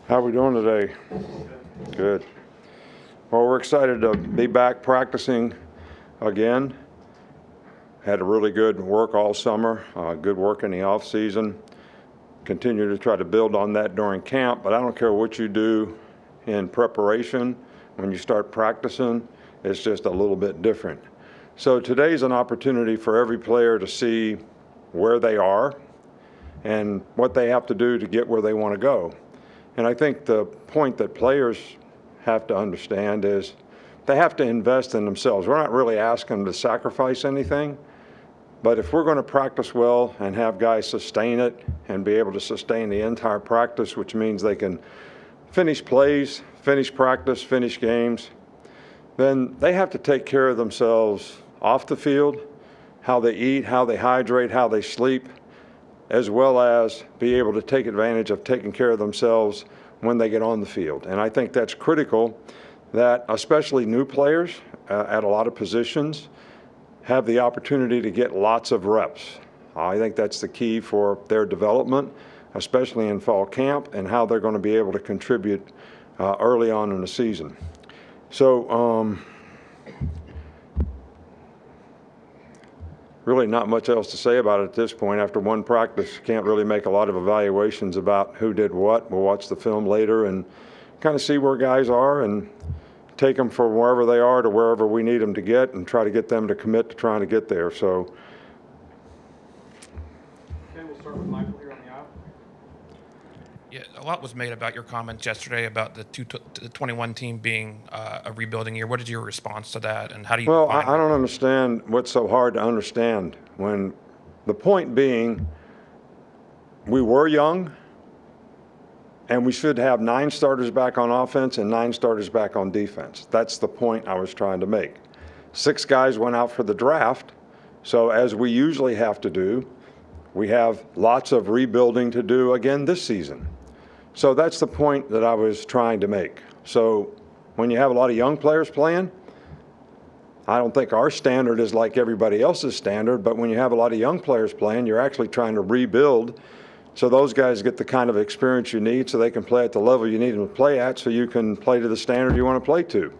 How are we doing today? Good. Well, we're excited to be back practicing again. Had a really good work all summer, good work in the off season. Continue to try to build on that during camp, but I don't care what you do in preparation. When you start practicing, it's just a little bit different. So today's an opportunity for every player to see where they are and what they have to do to get where they want to go. And I think the point that players have to understand is they have to invest in themselves. We're not really asking them to sacrifice anything, but if we're going to practice well and have guys sustain it and be able to sustain the entire practice, which means they can finish plays, finish practice, finish games, then they have to take care of themselves off the field, how they eat, how they hydrate, how they sleep, as well as be able to take advantage of taking care of themselves when they get on the field. And I think that's critical that especially new players at a lot of positions have the opportunity to get lots of reps. I think that's the key for their development, especially in fall camp, and how they're going to be able to contribute early on in the season. So really not much else to say about it at this point. After one practice, can't really make a lot of evaluations about who did what. We'll watch the film later and kind of see where guys are and take them from wherever they are to wherever we need them to get and try to get them to commit to trying to get there. So. Okay, we'll start with Michael here on the aisle. Yeah, a lot was made about your comments yesterday about the 21 team being a rebuilding year. What is your response to that, and how do you? Well, I don't understand what's so hard to understand. When the point being, we were young, and we should have 9 starters back on offense and 9 starters back on defense. That's the point I was trying to make. 6 guys went out for the draft, so as we usually have to do, we have lots of rebuilding to do again this season. So that's the point that I was trying to make. So when you have a lot of young players playing, I don't think our standard is like everybody else's standard, but when you have a lot of young players playing, you're actually trying to rebuild so those guys get the kind of experience you need so they can play at the level you need them to play at so you can play to the standard you want to play to.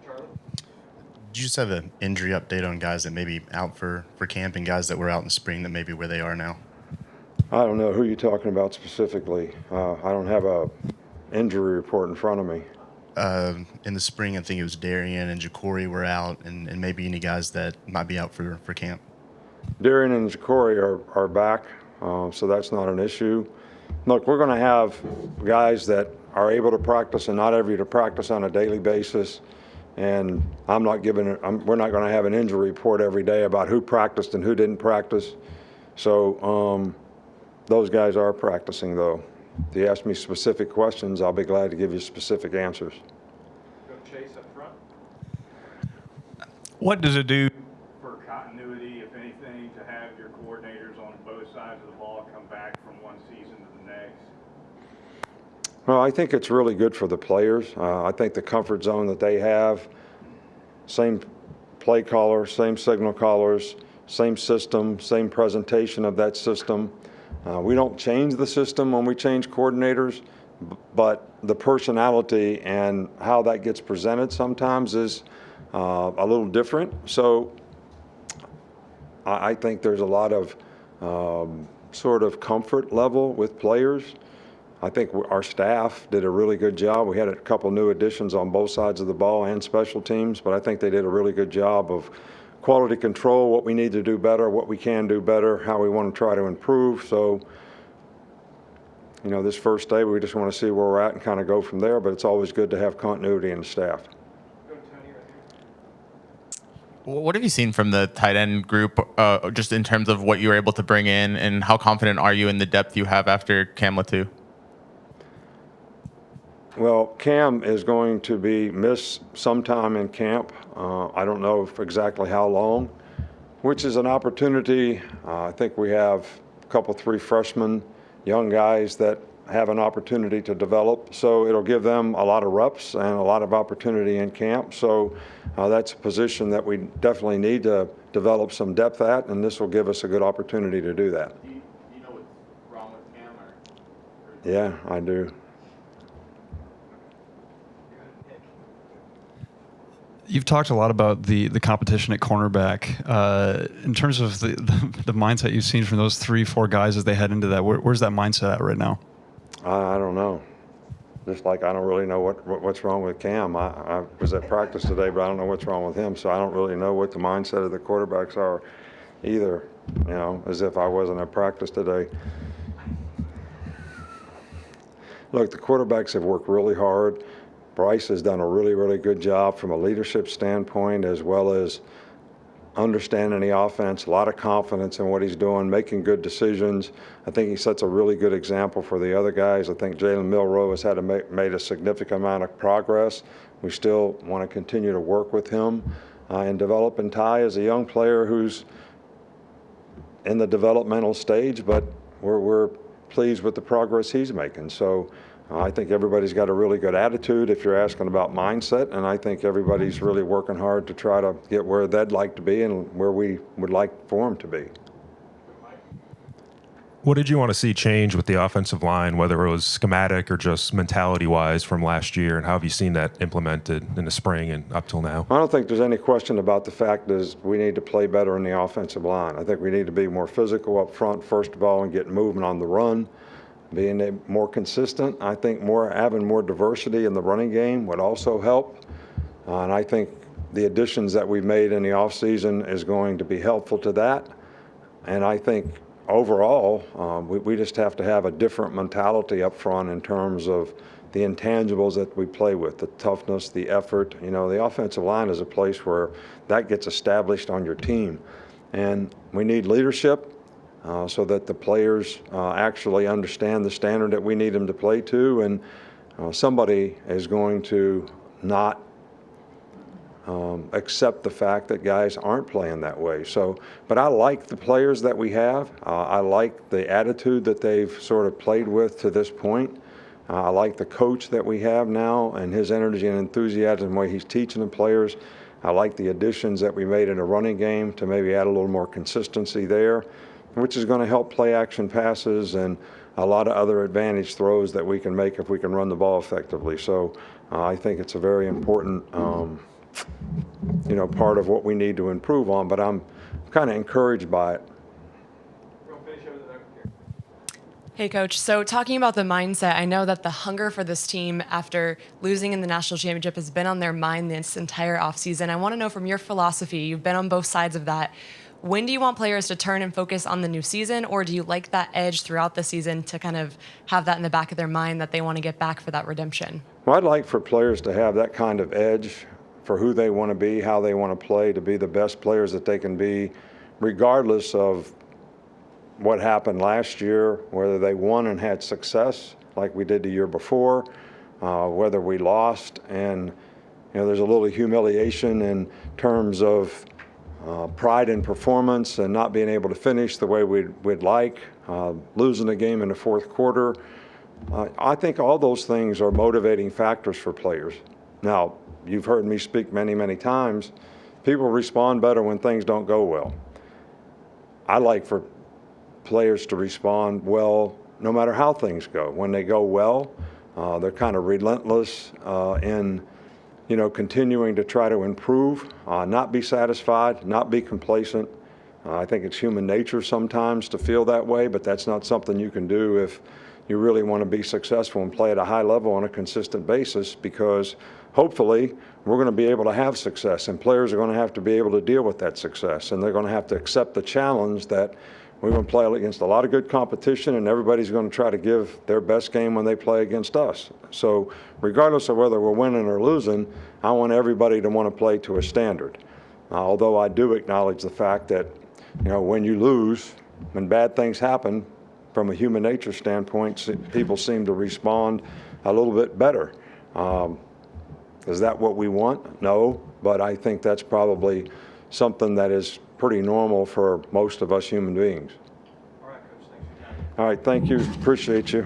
Charlie? Do you just have an injury update on guys that may be out for camp and guys that were out in spring that may be where they are now? I don't know who you're talking about specifically. I don't have a injury report in front of me. In the spring, I think it was Darian and Ja'Cory were out, and maybe any guys that might be out for camp. Darian and Ja'Cory are back, so that's not an issue. Look, we're going to have guys that are able to practice and not able to practice on a daily basis. And we're not going to have an injury report every day about who practiced and who didn't practice. So those guys are practicing, though. If you ask me specific questions, I'll be glad to give you specific answers. Go Chase up front. What does it do For continuity, if anything, to have your coordinators on both sides of the ball come back from one season to the next? Well, I think it's really good for the players. I think the comfort zone that they have, same play caller, same signal callers, same system, same presentation of that system. We don't change the system when we change coordinators, but the personality and how that gets presented sometimes is a little different. So I think there's a lot of sort of comfort level with players. I think our staff did a really good job. We had a couple new additions on both sides of the ball and special teams, but I think they did a really good job of quality control, what we need to do better, what we can do better, how we want to try to improve. So, this first day, we just want to see where we're at and kind of go from there, but it's always good to have continuity in the staff. Go to Tony right here. What have you seen from the tight end group, just in terms of what you were able to bring in, and how confident are you in the depth you have after Cam Latu? Well, Cam is going to be missed sometime in camp. I don't know exactly how long, which is an opportunity. I think we have a couple, 3 freshmen, young guys that have an opportunity to develop. So it'll give them a lot of reps and a lot of opportunity in camp. So that's a position that we definitely need to develop some depth at, and this will give us a good opportunity to do that. Do you know what's wrong with Cam? Or? Yeah, I do. You've talked a lot about the competition at cornerback. In terms of the mindset you've seen from those 3-4 guys as they head into that, where's that mindset at right now? I don't know. Just like I don't really know what's wrong with Cam. I was at practice today, but I don't know what's wrong with him. So I don't really know what the mindset of the quarterbacks are either, you know, as if I wasn't at practice today. Look, the quarterbacks have worked really hard. Bryce has done a really, really good job from a leadership standpoint, as well as understanding the offense, a lot of confidence in what he's doing, making good decisions. I think he sets a really good example for the other guys. I think Jalen Milroe has had made a significant amount of progress. We still want to continue to work with him and develop. And Ty is a young player who's in the developmental stage, but we're pleased with the progress he's making. So I think everybody's got a really good attitude if you're asking about mindset, and I think everybody's really working hard to try to get where they'd like to be and where we would like for them to be. What did you want to see change with the offensive line, whether it was schematic or just mentality-wise from last year, and how have you seen that implemented in the spring and up till now? I don't think there's any question about the fact is we need to play better in the offensive line. I think we need to be more physical up front, first of all, and get movement on the run. Being more consistent, I think having more diversity in the running game would also help. And I think the additions that we've made in the offseason is going to be helpful to that. And I think overall, we just have to have a different mentality up front in terms of the intangibles that we play with, the toughness, the effort. You know, the offensive line is a place where that gets established on your team. And we need leadership. So that the players actually understand the standard that we need them to play to, and somebody is going to not accept the fact that guys aren't playing that way. So, but I like the players that we have. I like the attitude that they've sort of played with to this point. I like the coach that we have now and his energy and enthusiasm, the way he's teaching the players. I like the additions that we made in the running game to maybe add a little more consistency there, which is going to help play action passes and a lot of other advantage throws that we can make if we can run the ball effectively. So I think it's a very important, part of what we need to improve on, but I'm kind of encouraged by it. Hey, Coach. So talking about the mindset, I know that the hunger for this team after losing in the national championship has been on their mind this entire offseason. I want to know from your philosophy, you've been on both sides of that, when do you want players to turn and focus on the new season, or do you like that edge throughout the season to kind of have that in the back of their mind that they want to get back for that redemption? Well, I'd like for players to have that kind of edge for who they want to be, how they want to play, to be the best players that they can be, regardless of what happened last year, whether they won and had success like we did the year before, whether we lost. And, there's a little humiliation in terms of pride in performance and not being able to finish the way we'd like, losing the game in the fourth quarter. I think all those things are motivating factors for players. Now, you've heard me speak many, many times. People respond better when things don't go well. I like for players to respond well no matter how things go. When they go well, they're kind of relentless in continuing to try to improve, not be satisfied, not be complacent. I think it's human nature sometimes to feel that way, but that's not something you can do if you really want to be successful and play at a high level on a consistent basis, because hopefully we're going to be able to have success, and players are going to have to be able to deal with that success, and they're going to have to accept the challenge that we're going to play against a lot of good competition, and everybody's going to try to give their best game when they play against us. So regardless of whether we're winning or losing, I want everybody to want to play to a standard. Although I do acknowledge the fact that, when you lose, when bad things happen, from a human nature standpoint, people seem to respond a little bit better. Is that what we want? No, but I think that's probably something that is pretty normal for most of us human beings. All right, Coach, thanks for your time. All right, thank you. Appreciate you.